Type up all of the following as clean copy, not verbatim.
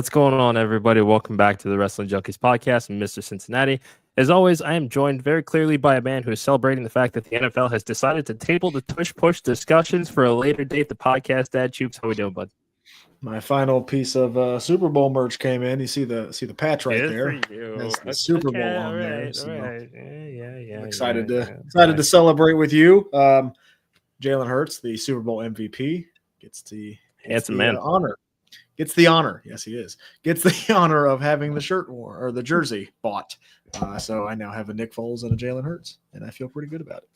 What's going on, everybody? Welcome back to the Wrestling Junkies Podcast. I'm Mr. Cincinnati. As always, I am joined very clearly by a man who is celebrating the fact that the NFL has decided to table the tush-push discussions for a later date. The podcast dad, Choops. How we doing, bud? My final piece of Super Bowl merch came in. You see the patch right there. That's the Super Bowl on there. So Yeah. I'm excited to celebrate with you. Jalen Hurts, the Super Bowl MVP, gets the honor. Gets the honor. Yes, he is. Gets the honor of having the shirt worn or the jersey bought. So I now have a Nick Foles and a Jalen Hurts, and I feel pretty good about it.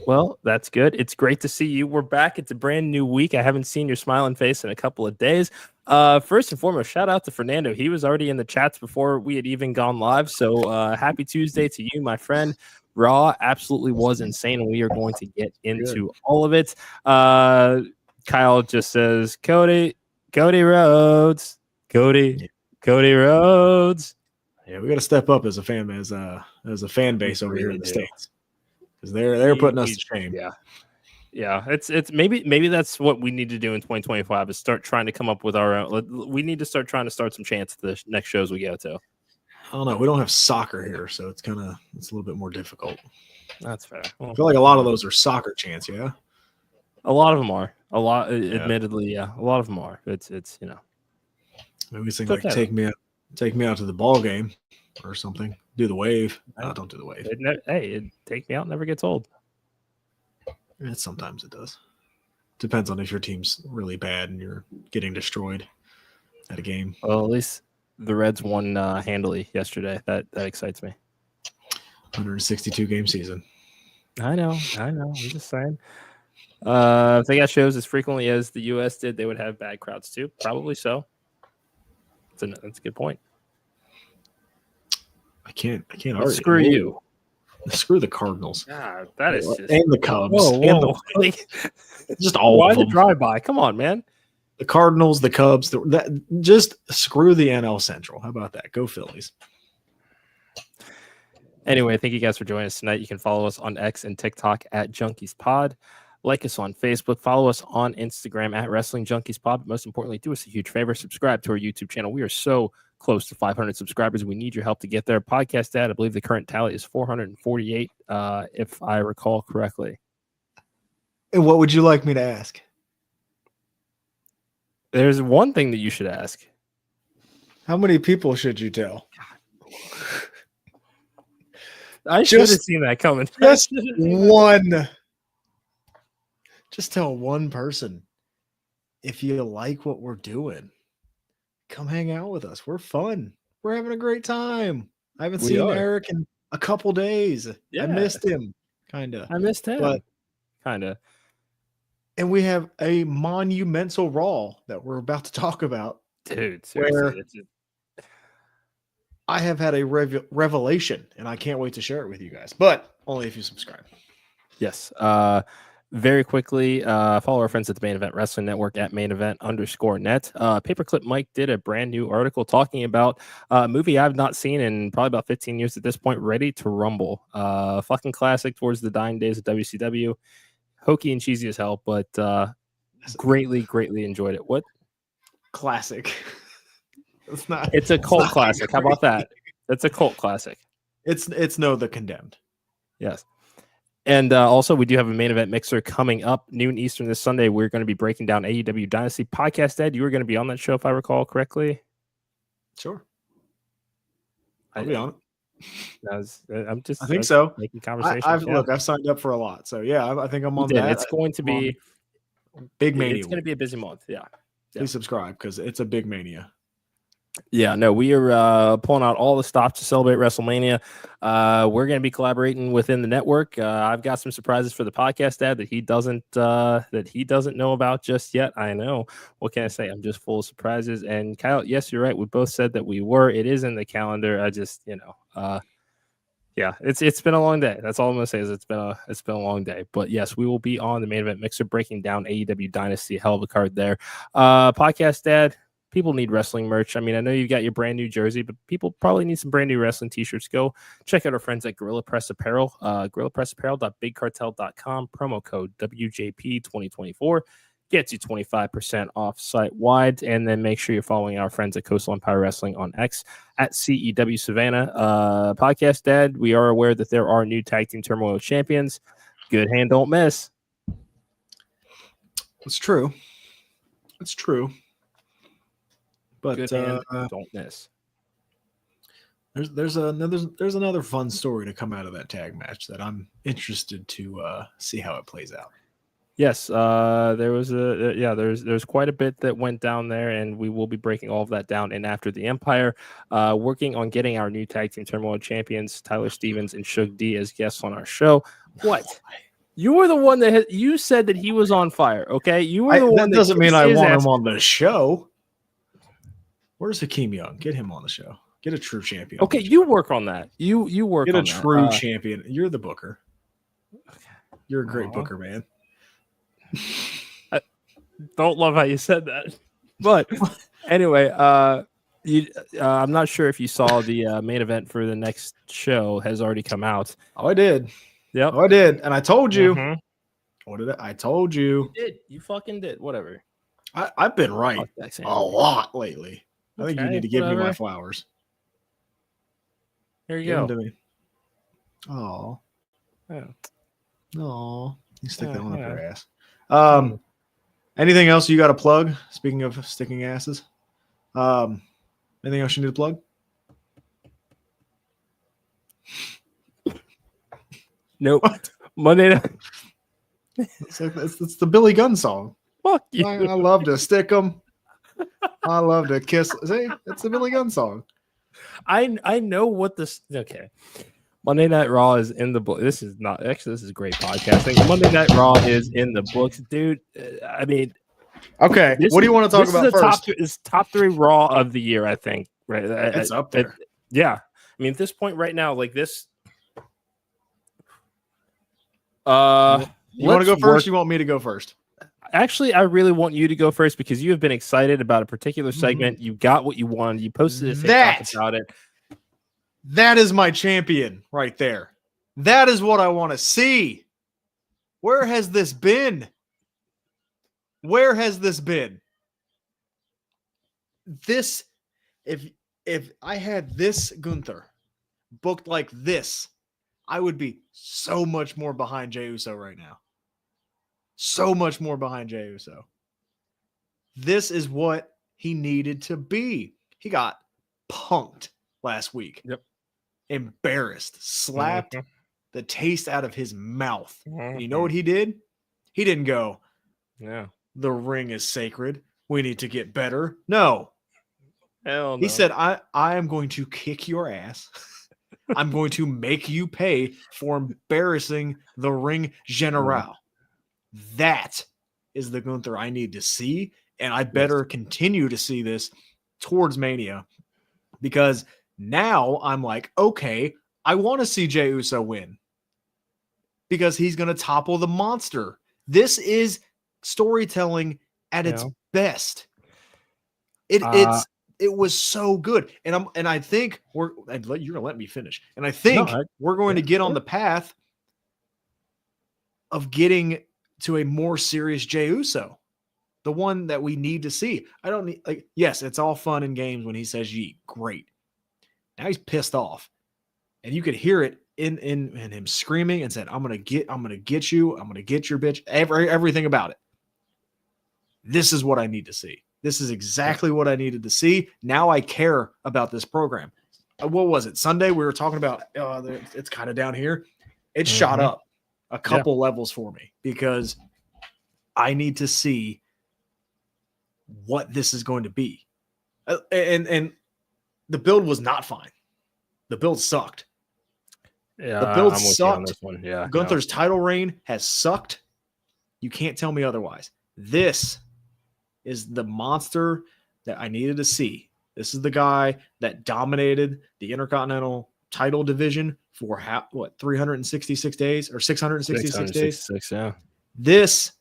Well, that's good. It's great to see you. We're back. It's a brand new week. I haven't seen your smiling face in a couple of days. First and foremost, shout out to Fernando. He was already in the chats before we had even gone live. So happy Tuesday to you, my friend. Raw absolutely was insane, and we are going to get into all of it. Kyle just says, Cody Rhodes. Cody Rhodes. Yeah, we got to step up as a fan base over here in the States, because they're putting us to shame. Yeah. It's maybe that's what we need to do in 2025 is start trying to come up with our own. We need to start trying to start some chants at the next shows we go to. I don't know. We don't have soccer here, so it's a little bit more difficult. That's fair. I feel like a lot of those are soccer chants. Yeah, a lot of them are. Admittedly, yeah, a lot of them are. It's maybe we think like take me out to the ball game or something. Do the wave. No, don't do the wave. Take me out never gets old. Sometimes it does. Depends on if your team's really bad and you're getting destroyed at a game. Well, at least the Reds won handily yesterday. That excites me. 162 game season. I know. I'm just saying. If they got shows as frequently as the U.S. did, they would have bad crowds too. Probably so. That's a good point. I can't argue. Screw you. Screw the Cardinals. God, that is just... And the Cubs. Whoa. Just all Why of them. the drive-by? Come on, man. The Cardinals, the Cubs, just screw the NL Central. How about that? Go Phillies. Anyway, thank you guys for joining us tonight. You can follow us on X and TikTok at Junkies Pod. Like us on Facebook. Follow us on Instagram at Wrestling Junkies Pod. But most importantly, do us a huge favor. Subscribe to our YouTube channel. We are so close to 500 subscribers. We need your help to get there. Podcast dad, I believe the current tally is 448, if I recall correctly. And what would you like me to ask? There's one thing that you should ask. How many people should you tell? I should have seen that coming. Just one. Just tell one person, if you like what we're doing, come hang out with us. We're fun. We're having a great time. I haven't seen Eric in a couple days. Yeah. I missed him. Kind of. I missed him. But kind of. And we have a monumental Raw that we're about to talk about. Dude, seriously. I have had a revelation, and I can't wait to share it with you guys, but only if you subscribe. Yes. Very quickly, follow our friends at the Main Event Wrestling Network at @main_event_net. Paperclip Mike did a brand new article talking about a movie I've not seen in probably about 15 years at this point, Ready to Rumble. Fucking classic towards the dying days of WCW. Hokey and cheesy as hell, but greatly enjoyed it. What? Classic. It's a cult classic. How about that? It's a cult classic. It's The Condemned. Yes. And also, we do have a main event mixer coming up noon Eastern this Sunday. We're going to be breaking down AEW Dynasty Podcast. Dad, you were going to be on that show, if I recall correctly. Sure. I'll be on it. I think so. Making conversation. I've signed up for a lot. So, yeah, I think I'm on that. It's going to be big mania. It's going to be a busy month. Yeah. Please subscribe because it's a big mania. Yeah, no, we are pulling out all the stops to celebrate WrestleMania. We're going to be collaborating within the network. I've got some surprises for the podcast dad that he doesn't know about just yet. I know. What can I say? I'm just full of surprises. And Kyle, yes, you're right. We both said that we were. It is in the calendar. I just, yeah, it's been a long day. That's all I'm gonna say is it's been a long day. But yes, we will be on the main event mixer breaking down AEW Dynasty. Hell of a card there. Podcast dad. People need wrestling merch. I mean, I know you got your brand new jersey, but people probably need some brand new wrestling t-shirts. Go check out our friends at Gorilla Press Apparel, gorillapressapparel.bigcartel.com, promo code WJP2024. gets you 25% off site-wide. And then make sure you're following our friends at Coastal Empire Wrestling on X at CEW Savannah. Podcast Dad, we are aware that there are new tag team turmoil champions. Good hand, don't miss. It's true. It's true. But good hand, don't miss. There's another fun story to come out of that tag match that I'm interested to see how it plays out. Yes, there's quite a bit that went down there, and we will be breaking all of that down in After the Empire, working on getting our new tag team turmoil champions, Tyler Stevens and Shug D, as guests on our show. What? You were the one that you said that he was on fire. Okay, you were the one. That doesn't mean I want him on the show. Where's Hakeem Young? Get him on the show. Get a true champion. Okay, you work on that. You work on that. Get a true champion. You're the booker. You're a great booker, man. I don't love how you said that, but anyway, I'm not sure if you saw the main event for the next show has already come out. Oh, I did. Yep. Oh, I did, and I told you. Mm-hmm. What did I told you? You did. You fucking did. Whatever. I've been right a lot lately. I think you need to give me my flowers. There you go. To me. Oh. Yeah. Oh. You stick that one up your ass. Anything else you got to plug? Speaking of sticking asses, anything else you need to plug? Nope. Monday night. It's the Billy Gunn song. Fuck you. I love to stick them. I love to kiss. See, it's the Billy Gunn song. I know what this. Okay. Monday Night Raw is in the book. This is great podcasting. Monday Night Raw is in the books, dude. I mean, okay. What do you want to talk about first? It's top 3 Raw of the year, I think. Right, it's up there. Yeah, I mean, at this point right now, like this. You want to go first? You want me to go first? Actually, I really want you to go first because you have been excited about a particular segment. You got what you wanted. You posted a TikTok about it. That is my champion right there. That is what I want to see. Where has this been? Where has this been? This, if I had this Gunther booked like this, I would be so much more behind Jey Uso right now. So much more behind Jey Uso. This is what he needed to be. He got punked last week. Yep. Embarrassed, slapped the taste out of his mouth. And you know what he did? He didn't go, yeah, the ring is sacred. We need to get better. No. Hell no. He said, I am going to kick your ass. I'm going to make you pay for embarrassing the ring general. That is the Gunther I need to see. And I better continue to see this towards Mania because now I'm like, okay, I want to see Jey Uso win because he's going to topple the monster. This is storytelling at its best. It was so good. And I think you're going to let me finish. And I think we're going to get on the path of getting to a more serious Jey Uso. The one that we need to see. I don't need yes, it's all fun and games when he says yeet. Great. Now he's pissed off. And you could hear it in him screaming and said, I'm gonna get you, I'm gonna get your bitch, everything about it. This is what I need to see. This is exactly what I needed to see. Now I care about this program. What was it? Sunday we were talking about it's kind of down here. It shot up a couple levels for me because I need to see what this is going to be. And the build was not fine. The build sucked. Yeah, the build I'm sucked. On this one. Yeah, Gunther's title reign has sucked. You can't tell me otherwise. This is the monster that I needed to see. This is the guy that dominated the Intercontinental title division for 366 days or 666 days? Yeah. This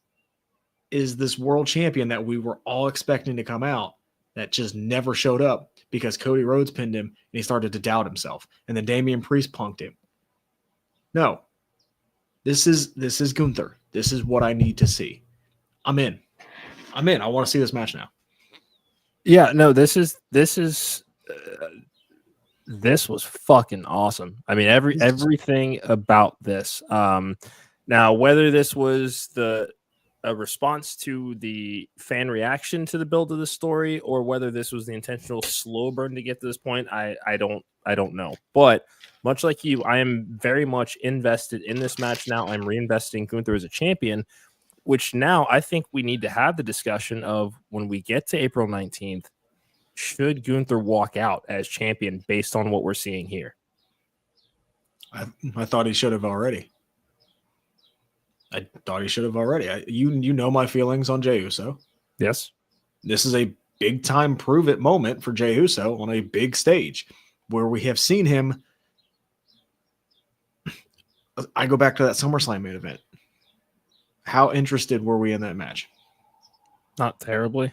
is this world champion that we were all expecting to come out that just never showed up because Cody Rhodes pinned him and he started to doubt himself. And then Damian Priest punked him. No. This is Gunther. This is what I need to see. I'm in. I'm in. I want to see this match now. Yeah, no, this was fucking awesome. I mean, everything about this. Now, whether this was a response to the fan reaction to the build of the story, or whether this was the intentional slow burn to get to this point, I don't know. But much like you, I am very much invested in this match now. I'm reinvesting Gunther as a champion, which now I think we need to have the discussion of when we get to April 19th, should Gunther walk out as champion based on what we're seeing here? I thought he should have already. You know my feelings on Jey Uso. Yes. This is a big time prove it moment for Jey Uso on a big stage where we have seen him. I go back to that SummerSlam main event. How interested were we in that match? Not terribly.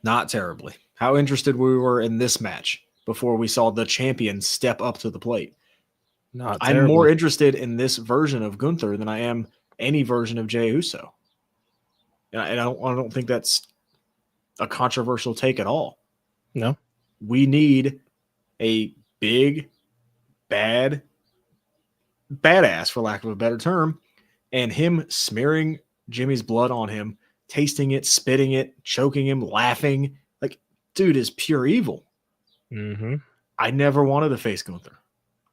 Not terribly. How interested we were in this match before we saw the champion step up to the plate. Not I'm terribly. more interested in this version of Gunther than I am any version of Jey Uso. And I don't think that's a controversial take at all. No. We need a big, badass, for lack of a better term, and him smearing Jimmy's blood on him, tasting it, spitting it, choking him, laughing. Like, dude is pure evil. Mm-hmm. I never wanted to face Gunther.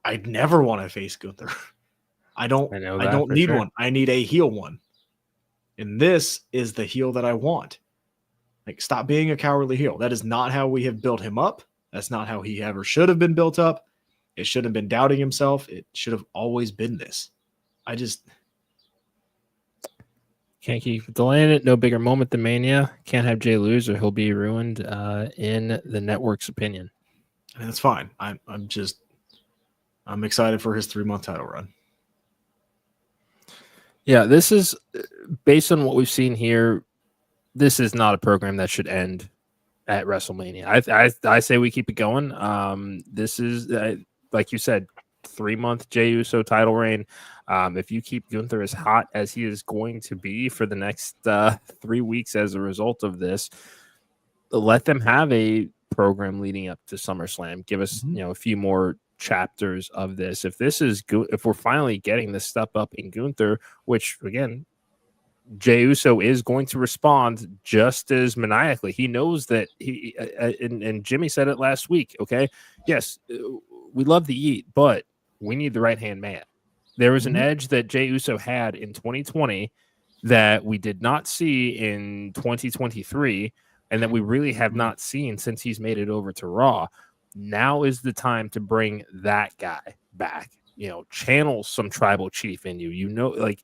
I'd never want to face Gunther. I don't need one. I need a heel one. And this is the heel that I want. Like, stop being a cowardly heel. That is not how we have built him up. That's not how he ever should have been built up. It should have been doubting himself. It should have always been this. I just can't keep delaying it. No bigger moment than Mania. Can't have Jey lose or he'll be ruined in the network's opinion. And that's fine. I'm excited for his 3-month title run. Yeah, this is based on what we've seen here. This is not a program that should end at WrestleMania. I say we keep it going. This is like you said, 3-month Jey Uso title reign. If you keep Gunther as hot as he is going to be for the next 3 weeks as a result of this, let them have a program leading up to SummerSlam. Give us a few more chapters of this. If we're finally getting this step up in Gunther, which again, Jey Uso is going to respond just as maniacally. He knows that and Jimmy said it last week. Okay, yes, we love to eat, but we need the right hand man. There was an edge that Jey Uso had in 2020 that we did not see in 2023, and that we really have not seen since he's made it over to Raw. Now is the time to bring that guy back. Channel some tribal chief in you. Like,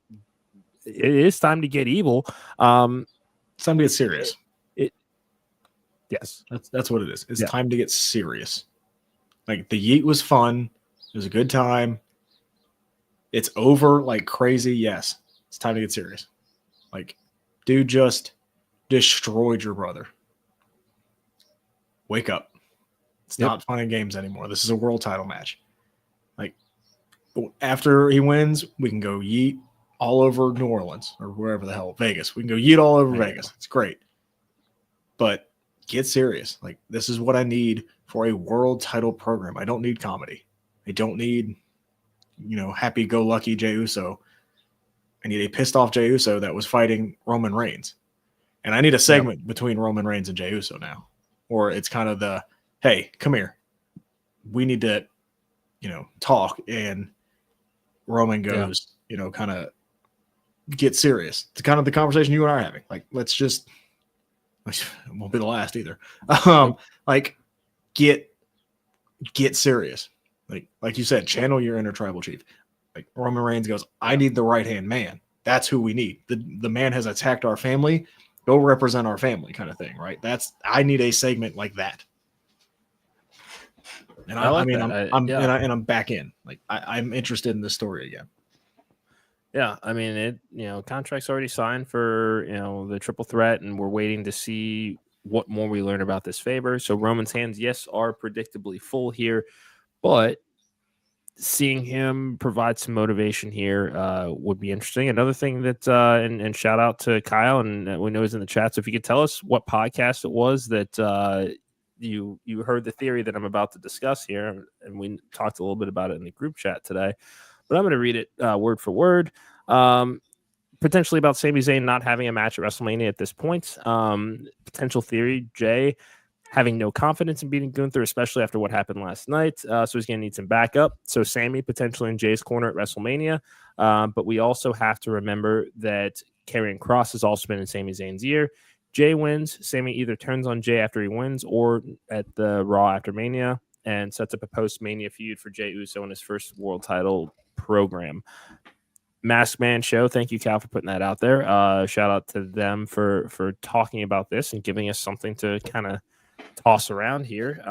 it is time to get evil. It's time to get serious. Yes, that's what it is. It's time to get serious. Like, the Yeet was fun. It was a good time. It's over like crazy. Yes, it's time to get serious. Like, dude just destroyed your brother. Wake up. It's not fun and games anymore. This is a world title match. Like, after he wins, we can go Yeet all over New Orleans or wherever the hell, Vegas. We can go Yeet all over Vegas. It's great. But get serious. Like, this is what I need for a world title program. I don't need comedy. I don't need, happy-go-lucky Jey Uso. I need a pissed-off Jey Uso that was fighting Roman Reigns. And I need a segment between Roman Reigns and Jey Uso now. Or it's kind of the, hey, come here. We need to, talk. And Roman goes, kind of get serious. It's kind of the conversation you and I are having. Like, let's just, it won't be the last either. Like, get serious. Like you said, channel your inner tribal chief. Like, Roman Reigns goes, I need the right-hand man. That's who we need. The man has attacked our family. Go represent our family, kind of thing, right? I need a segment like that. And I'm back in. Like, I'm interested in this story again. Yeah, I mean, contract's already signed for the triple threat, and we're waiting to see what more we learn about this favor. So Roman's hands, yes, are predictably full here, but seeing him provide some motivation here would be interesting. Another thing that, and shout out to Kyle, and we know he's in the chat. So if you could tell us what podcast it was that you heard the theory that I'm about to discuss here, and we talked a little bit about it in the group chat today, but I'm going to read it word for word. Potentially about Sami Zayn not having a match at WrestleMania at this point. Potential theory, Jay having no confidence in beating Gunther, especially after what happened last night. So he's going to need some backup. So Sami potentially in Jay's corner at WrestleMania. But we also have to remember that Karrion Kross has also been in Sami Zayn's ear. Jay wins. Sami either turns on Jay after he wins or at the Raw after Mania and sets up a post-Mania feud for Jey Uso in his first world title program. Masked Man Show, thank you, Cal, for putting that out there. Shout out to them for talking about this and giving us something to kind of toss around here.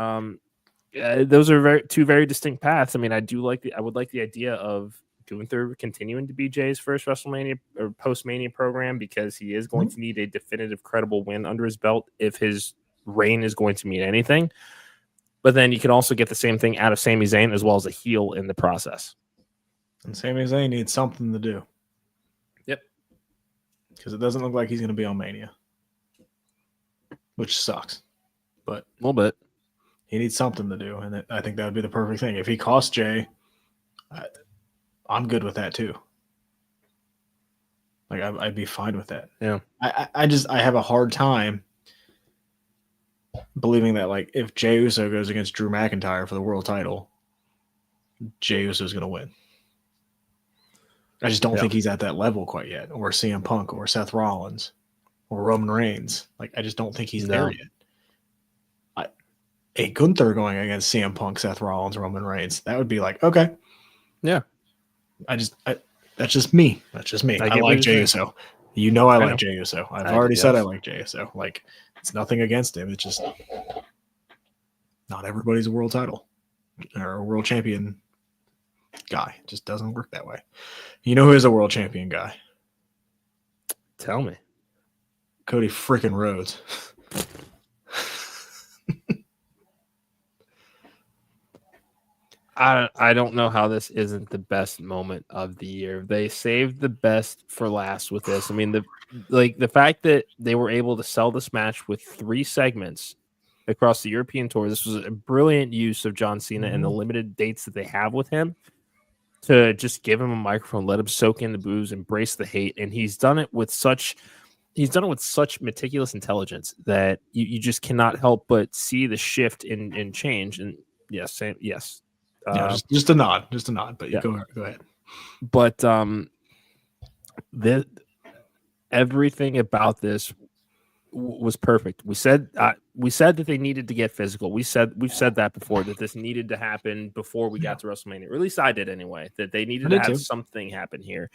Those are two very distinct paths. I mean, I would like the idea of Gunther continuing to be Jay's first WrestleMania or post-Mania program because he is going to need a definitive, credible win under his belt if his reign is going to mean anything. But then you can also get the same thing out of Sami Zayn as well as a heel in the process. And Sami Zayn needs something to do. Yep. Because it doesn't look like he's going to be on Mania. Which sucks. But a little bit. He needs something to do. And I think that would be the perfect thing. If he costs Jay, I'm good with that too. Like, I'd be fine with that. Yeah. I have a hard time believing that, like, if Jey Uso goes against Drew McIntyre for the world title, Jey Uso is going to win. I just don't think he's at that level quite yet, or CM Punk, or Seth Rollins, or Roman Reigns. Like, I just don't think he's there yet. A Gunther going against CM Punk, Seth Rollins, Roman Reigns, that would be like, okay. Yeah. That's just me. That's just me. I like Jey Uso. You know I like Jey Uso. I've already said I like Jey Uso. Like, it's nothing against him. It's just not everybody's a world title or a world champion guy. It just doesn't work that way. You know who is a world champion guy? Tell me. Cody freaking Rhodes. I don't know how this isn't the best moment of the year. They saved the best for last with this. I mean, the fact that they were able to sell this match with 3 segments across the European tour. This was a brilliant use of John Cena and the limited dates that they have with him to just give him a microphone, let him soak in the booze, embrace the hate, and he's done it with such meticulous intelligence that you just cannot help but see the shift in change. And yes. Yeah, just a nod, but you go ahead. But everything about this was perfect. We said that they needed to get physical. We've said that before, that this needed to happen before we got to WrestleMania. Or at least I did anyway. That they needed to have something happen here.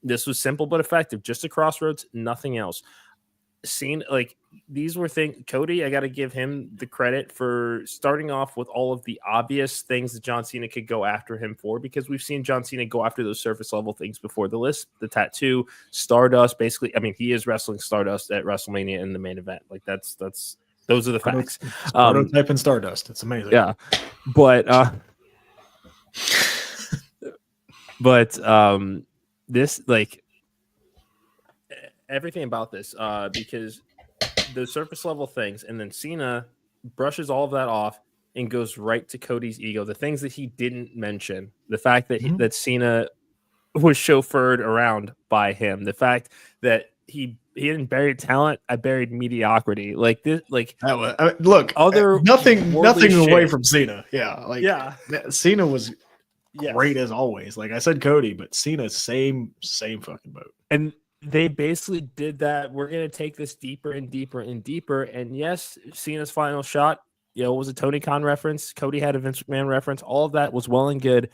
This was simple but effective. Just a crossroads, nothing else. Seen like these were things. Cody, I got to give him the credit for starting off with all of the obvious things that John Cena could go after him for, because we've seen John Cena go after those surface level things before. The list, the tattoo, Stardust, basically. I mean, he is wrestling Stardust at WrestleMania in the main event. Like that's those are the facts. Prototype and Stardust. It's amazing. Yeah, but this like. Everything about this, because the surface level things, and then Cena brushes all of that off and goes right to Cody's ego. The things that he didn't mention, the fact that that Cena was chauffeured around by him, the fact that he didn't bury talent, I buried mediocrity. Like this, like that was, look, nothing away from Cena. Yeah, Cena was great as always. Like I said, Cody, but Cena same fucking boat. And they basically did that. We're going to take this deeper and deeper and deeper. And yes, Cena's final shot, was a Tony Khan reference. Cody had a Vince McMahon reference. All of that was well and good.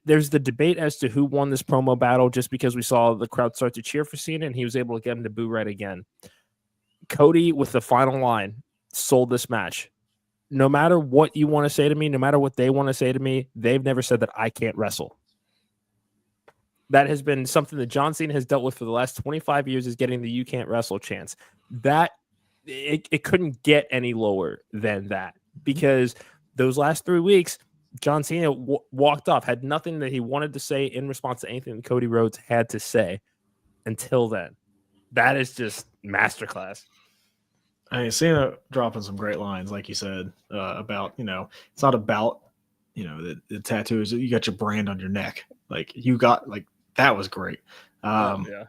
There's the debate as to who won this promo battle, just because we saw the crowd start to cheer for Cena and he was able to get him to boo right again. Cody, with the final line, sold this match. No matter what you want to say to me, no matter what they want to say to me, they've never said that I can't wrestle. That has been something that John Cena has dealt with for the last 25 years, is getting the "you can't wrestle" chance. That it couldn't get any lower than that, because those last 3 weeks, John Cena walked off, had nothing that he wanted to say in response to anything that Cody Rhodes had to say until then. That is just masterclass. I mean, Cena dropping some great lines, like you said, about, it's not about, the tattoos. You got your brand on your neck. Like, that was great. The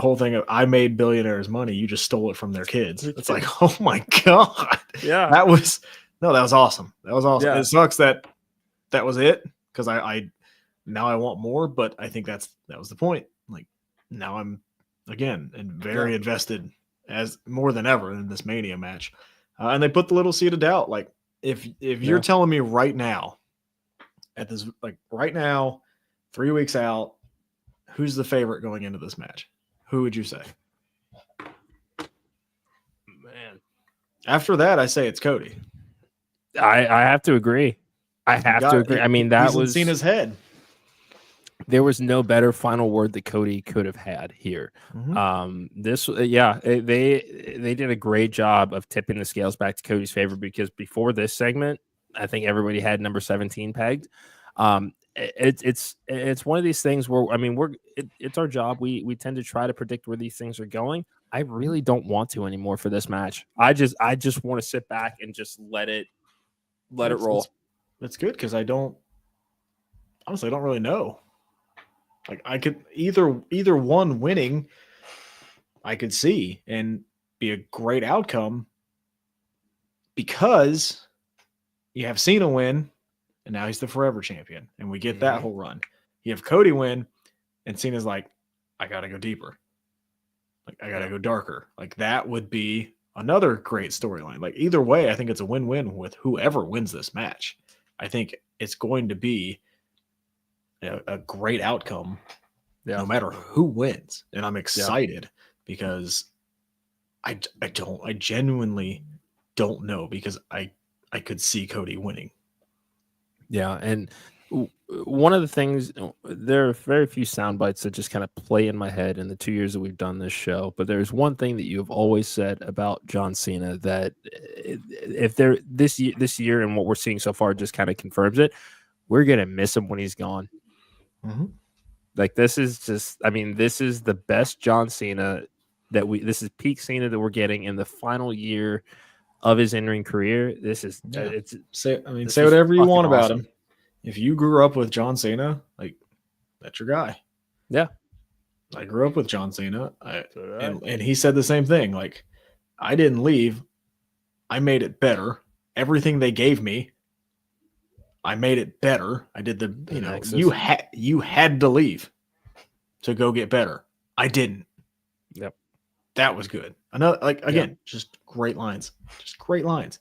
whole thing of, I made billionaires money, you just stole it from their kids. It's like, oh my God. Yeah. That was awesome. That was awesome. Yeah. It sucks that was it, because I now I want more, but I think that was the point. Like, now I'm again and very invested as more than ever in this Mania match. And they put the little seed of doubt. Like, if you're telling me right now, at this, like right now, 3 weeks out, who's the favorite going into this match? Who would you say? Man. After that, I say it's Cody. I have to agree. I mean, that was Cena's head. There was no better final word that Cody could have had here. Mm-hmm. They did a great job of tipping the scales back to Cody's favor, because before this segment, I think everybody had number 17 pegged. It's one of these things where, I mean, it's our job. We tend to try to predict where these things are going. I really don't want to anymore for this match. I just want to sit back and just let it roll. That's good, because I don't really know. Like, I could either one winning, I could see and be a great outcome, because you have Cena win and now he's the forever champion, and we get that whole run. You have Cody win and Cena's like, I got to go deeper. Like, I got to go darker. Like, that would be another great storyline. Like, either way, I think it's a win-win with whoever wins this match. I think it's going to be a great outcome, no matter who wins. And I'm excited because I genuinely don't know, because I could see Cody winning. Yeah, and one of the things, there are very few sound bites that just kind of play in my head in the 2 years that we've done this show, but there's one thing that you have always said about John Cena that if there this year and what we're seeing so far just kind of confirms it, we're gonna miss him when he's gone. Mm-hmm. Like, this is just, I mean, this is the best John Cena this is peak Cena that we're getting in the final year of his in-ring career. This is say whatever you want about him. If you grew up with John Cena, like, that's your guy. Yeah. I grew up with John Cena. And he said the same thing. Like, I didn't leave. I made it better. Everything they gave me, I made it better. I did you had to leave to go get better. I didn't. Yep. That was good. Another, like, again, just great lines. Just great lines.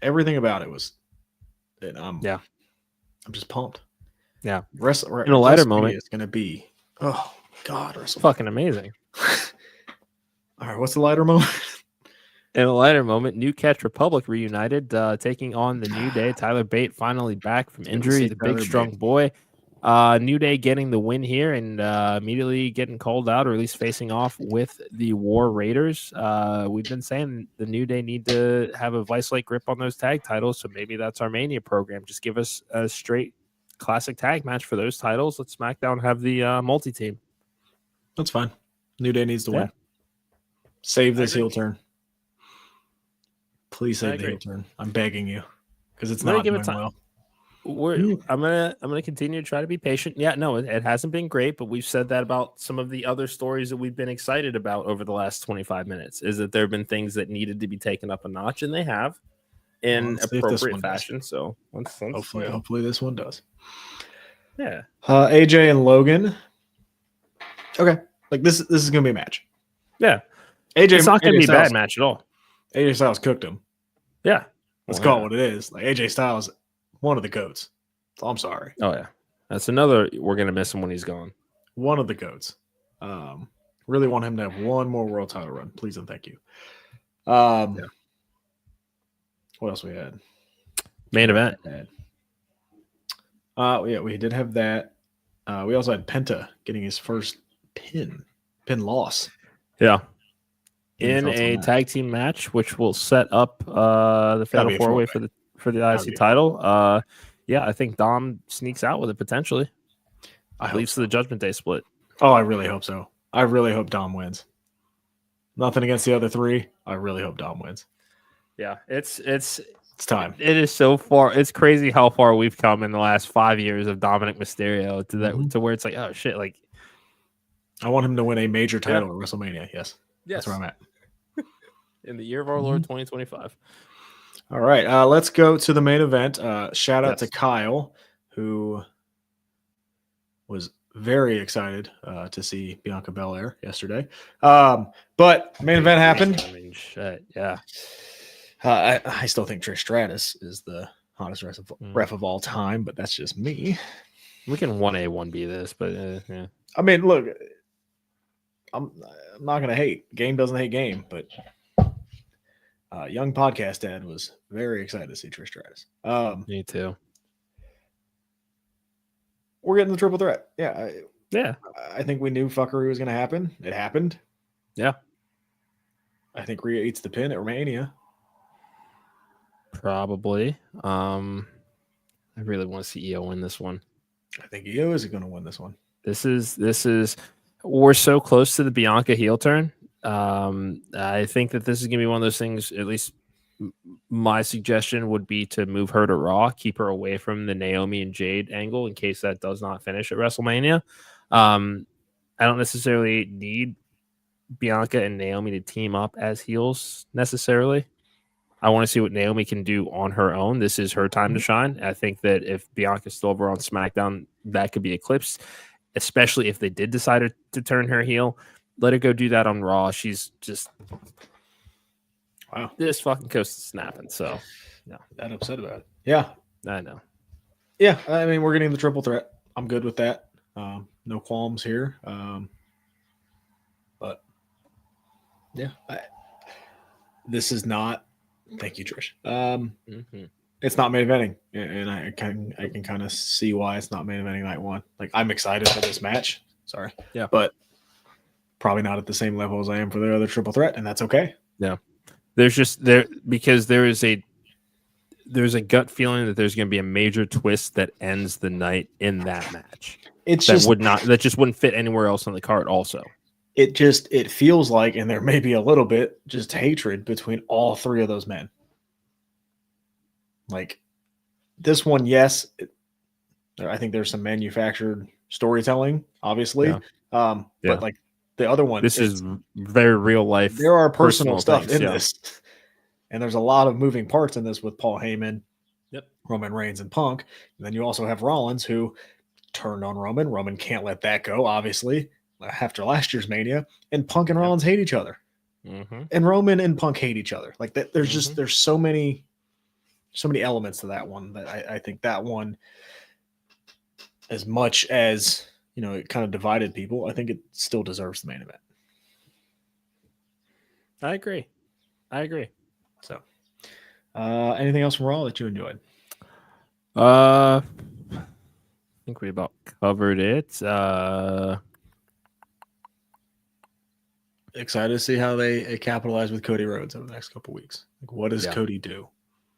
Everything about it was, and I'm just pumped. Yeah. In a lighter moment, it's going to be, oh God, fucking amazing. All right, what's the lighter moment? In a lighter moment, New Catch Republic reunited, taking on the New Day. Tyler Bate finally back from injury. The big, strong boy. New Day getting the win here and immediately getting called out, or at least facing off with the War Raiders. We've been saying the New Day need to have a vice-like grip on those tag titles, so maybe that's our Mania program. Just give us a straight classic tag match for those titles. Let SmackDown have the multi-team. That's fine. New Day needs to win. Save this heel turn. Please save the heel turn. I'm begging you, because it's not doing well. I'm gonna continue to try to be patient. Yeah, no, it hasn't been great, but we've said that about some of the other stories that we've been excited about over the last 25 minutes. Is that there have been things that needed to be taken up a notch, and they have in appropriate fashion. So hopefully this one does. Yeah. AJ and Logan. Okay, like this is gonna be a match. Yeah, it's not gonna be a bad match at all. AJ Styles cooked him. Yeah, let's call it what it is. Like, AJ Styles, one of the GOATs. So I'm sorry. Oh yeah, that's another. We're gonna miss him when he's gone. One of the GOATs. Really want him to have one more world title run, please and thank you. What else we had? Main event. We did have that. We also had Penta getting his first pin loss. Yeah. In a tag team match, which will set up the fatal four-way for the IC title. I think Dom sneaks out with it potentially. At least to the Judgment Day split. Oh, I really hope so. I really hope Dom wins. Nothing against the other three. I really hope Dom wins. Yeah, it's time. It is so far. It's crazy how far we've come in the last 5 years of Dominic Mysterio to that to where it's like, oh shit, like I want him to win a major title at WrestleMania. Yes, that's where I'm at. In the year of our Lord 2025. All right, let's go to the main event. Shout out to Kyle, who was very excited to see Bianca Belair yesterday. But main event happened. I mean, shit, yeah. I still think Trish Stratus is the hottest ref of all time, but that's just me. We can 1A, 1B this, but yeah. I mean, look, I'm not going to hate. Game doesn't hate game, but young podcast dad was very excited to see Trish Stratus. Me too. We're getting the triple threat. Yeah. Yeah. I think we knew fuckery was going to happen. It happened. Yeah. I think Rhea eats the pin at Romania. Probably. I really want to see Iyo win this one. I think Iyo is going to win this one. This is we're so close to the Bianca heel turn. I think that this is going to be one of those things, at least my suggestion would be to move her to Raw, keep her away from the Naomi and Jade angle in case that does not finish at WrestleMania. I don't necessarily need Bianca and Naomi to team up as heels necessarily. I want to see what Naomi can do on her own. This is her time to shine. I think that if Bianca's still over on SmackDown, that could be eclipsed, especially if they did decide to turn her heel. Let her go do that on Raw. She's just this fucking coast is snapping. So, yeah, that upset about it. Yeah, I know. Yeah, I mean, we're getting the triple threat. I'm good with that. No qualms here. But yeah, this is not. Thank you, Trish. It's not main eventing, and I can kind of see why it's not main eventing night one. Like, I'm excited for this match. Sorry, yeah, but probably not at the same level as I am for the other triple threat, and that's okay. Yeah, there's a gut feeling that there's going to be a major twist that ends the night in that match. That just wouldn't fit anywhere else on the card. Also, it feels like, and there may be a little bit just hatred between all three of those men. Like this one, yes, I think there's some manufactured storytelling, obviously. But like the other one, this is very real life. There are personal stuff in this, and there's a lot of moving parts in this with Paul Heyman, Roman Reigns, and Punk. And then you also have Rollins, who turned on Roman. Roman can't let that go, obviously, after last year's Mania. And Punk and Rollins hate each other, and Roman and Punk hate each other. Like that, there's so many elements to that one that I think that one, as much as it kind of divided people, I think it still deserves the main event. I agree. So, anything else from Raw that you enjoyed? I think we about covered it. Excited to see how they capitalize with Cody Rhodes over the next couple weeks. Like, what does Cody do?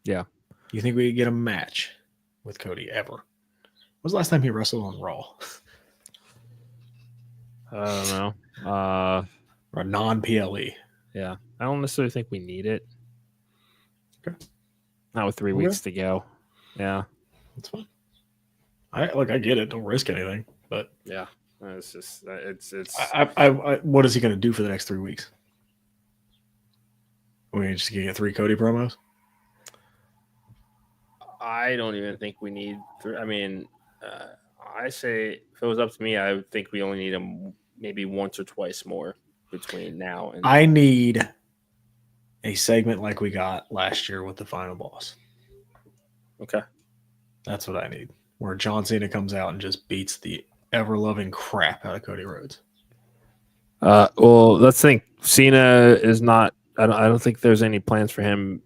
Yeah. You think we could get a match with Cody ever? When was the last time he wrestled on Raw? I don't know. Or non-PLE. Yeah. I don't necessarily think we need it. Okay. Not with 3 weeks to go. Yeah. That's fine. I get it. Don't risk anything. But yeah. It's just it's what is he going to do for the next 3 weeks? We just going to get 3 Cody promos? I don't even think we need 3. I mean, I say if it was up to me, I would think we only need him maybe once or twice more between now and. I need a segment like we got last year with the Final Boss. Okay. That's what I need. Where John Cena comes out and just beats the ever-loving crap out of Cody Rhodes. Well, let's think. Cena is not. I don't think there's any plans for him.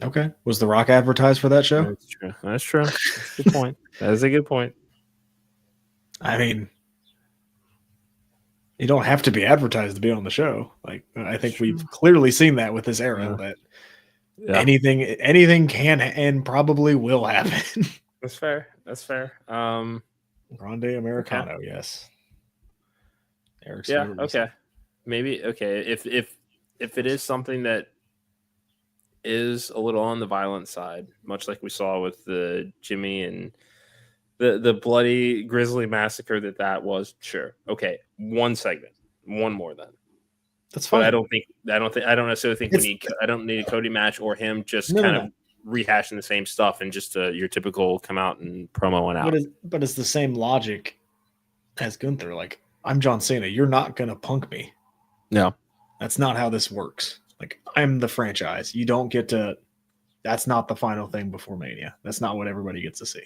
Okay. Was The Rock advertised for that show? That's true. That's a good point. That is a good point. I mean, you don't have to be advertised to be on the show. Like, I think we've clearly seen that with this era that anything can and probably will happen. That's fair. Grande Americano, okay. Yes. Eric's okay. Maybe okay. If it is something that is a little on the violent side, much like we saw with the Jimmy and the bloody Grizzly massacre that was, sure. Okay. One segment. One more then. That's fine. But I don't necessarily think I don't need a Cody match or him just of rehashing the same stuff and just your typical come out and promo and out. But it's the same logic as Gunther. Like, I'm John Cena. You're not going to punk me. No. That's not how this works. Like, I'm the franchise. You don't get to – that's not the final thing before Mania. That's not what everybody gets to see.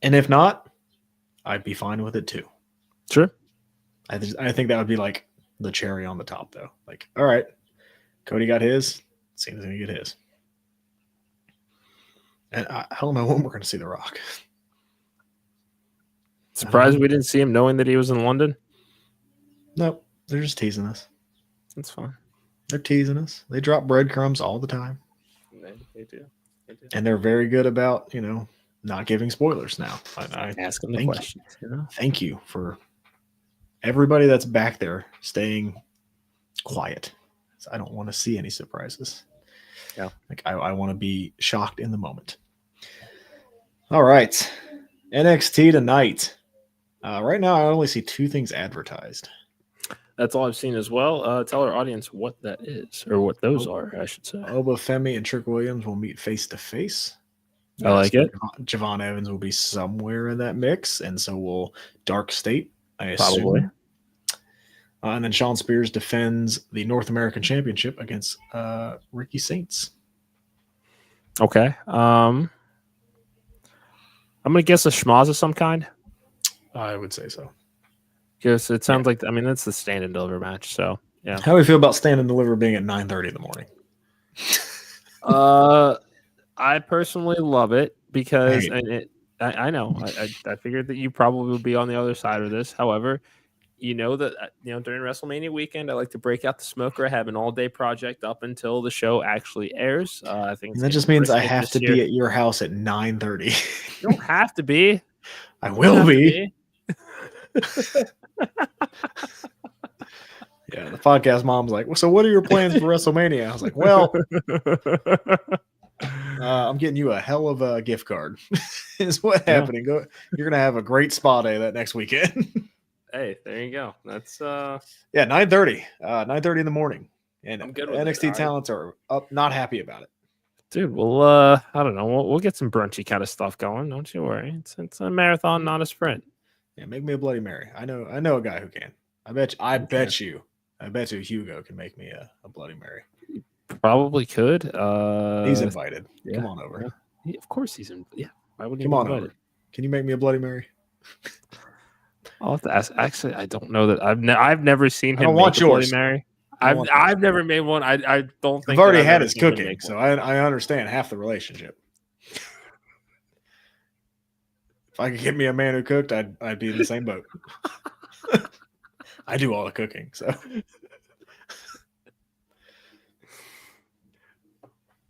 And if not, I'd be fine with it too. Sure. I think that would be like the cherry on the top, though. Like, all right, Cody got his. Cena's going to get his. And I don't know when we're going to see The Rock. Surprised we didn't see him knowing that he was in London? Nope. They're just teasing us. That's fine. They're teasing us. They drop breadcrumbs all the time. They do. And they're very good about, not giving spoilers now. I ask them the questions. Thank you for everybody that's back there staying quiet. I don't want to see any surprises. Yeah. Like I want to be shocked in the moment. All right. NXT tonight. Right now, I only see two things advertised. That's all I've seen as well. Tell our audience what that is, or what those are, I should say. Oba Femi and Trick Williams will meet face to face. I like it. Javon Evans will be somewhere in that mix, and so will Dark State, I assume. Probably. And then Shawn Spears defends the North American Championship against Ricky Saints. Okay. I'm going to guess a schmoz of some kind. I would say so. Because it sounds like, that's the stand and deliver match. So, yeah. How do we feel about stand and deliver being at 9:30 in the morning? I personally love it because I know. I figured that you probably would be on the other side of this. However, that during WrestleMania weekend, I like to break out the smoker. I have an all-day project up until the show actually airs. I think that just means I have to be at your house at 9:30. You don't have to be. I will be. Yeah, the podcast mom's like, well, so what are your plans for WrestleMania? I was like, well, I'm getting you a hell of a gift card. Is what's happening. You're gonna have a great spa day that next weekend. Hey, there you go. That's 9:30. 9:30 in the morning. And I'm good with NXT talents are up, not happy about it. Dude, I don't know. We'll get some brunchy kind of stuff going. Don't you worry. It's a marathon, not a sprint. Yeah, make me a Bloody Mary. I know a guy who can. I bet you Hugo can make me a Bloody Mary. Probably could. He's invited. Yeah. Come on over. Yeah, of course he's in. Yeah. Why would he come on over? Can you make me a Bloody Mary? I'll have to ask. Actually, I don't know that I've never seen him make a Bloody Mary. I've never made one. I don't think I've already had his cooking, so I understand half the relationship. If I could get me a man who cooked, I'd be in the same boat. I do all the cooking, so.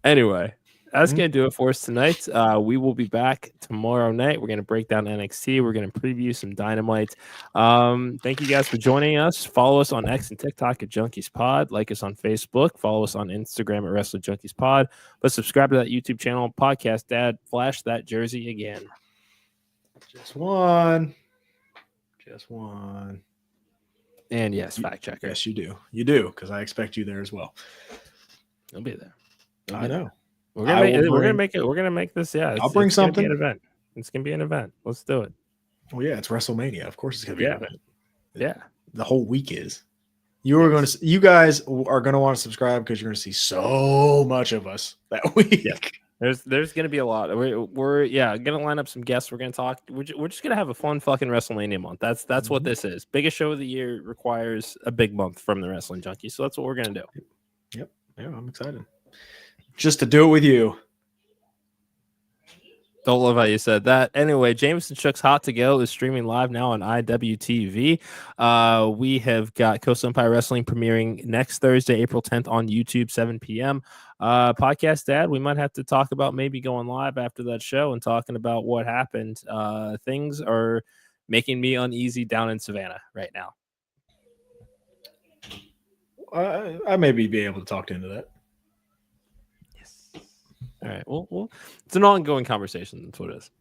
Anyway, that's going to do it for us tonight. We will be back tomorrow night. We're going to break down NXT. We're going to preview some Dynamite. Thank you guys for joining us. Follow us on X and TikTok at Junkies Pod. Like us on Facebook. Follow us on Instagram at Wrestling Junkies Pod. But subscribe to that YouTube channel. Podcast Dad, flash that jersey again. Just one. And yes, fact checker. Yes, you do. You do, because I expect you there as well. He'll be there. I know. We're gonna make it. We're gonna make this. Yeah, I'll bring something. It's gonna be an event. Let's do it. Well, yeah, it's WrestleMania. Of course, it's gonna be an event. Yeah, the whole week is. You guys are gonna want to subscribe because you're gonna see so much of us that week. Yeah. There's gonna be a lot. We're gonna line up some guests. We're gonna talk. We're just gonna have a fun fucking WrestleMania month. That's what this is. Biggest show of the year requires a big month from the Wrestling Junkies. So that's what we're gonna do. Yep. Yeah, I'm excited. Just to do it with you. Don't love how you said that. Anyway, Jameson Shook's Hot to Go is streaming live now on IWTV. We have got Coast Empire Wrestling premiering next Thursday, April 10th on YouTube, 7 p.m. Podcast Dad, we might have to talk about maybe going live after that show and talking about what happened. Things are making me uneasy down in Savannah right now. I maybe be able to talk into that. All right. Well, it's an ongoing conversation. That's what it is.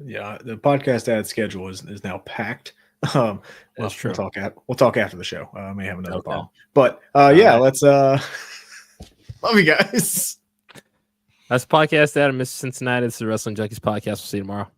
Yeah, the podcast ad schedule is now packed. That's true. We'll talk after the show. I may have another problem, but yeah, let's. Love you guys. That's podcast ad of Mr. Cincinnati. It's the Wrestling Junkies Podcast. We'll see you tomorrow.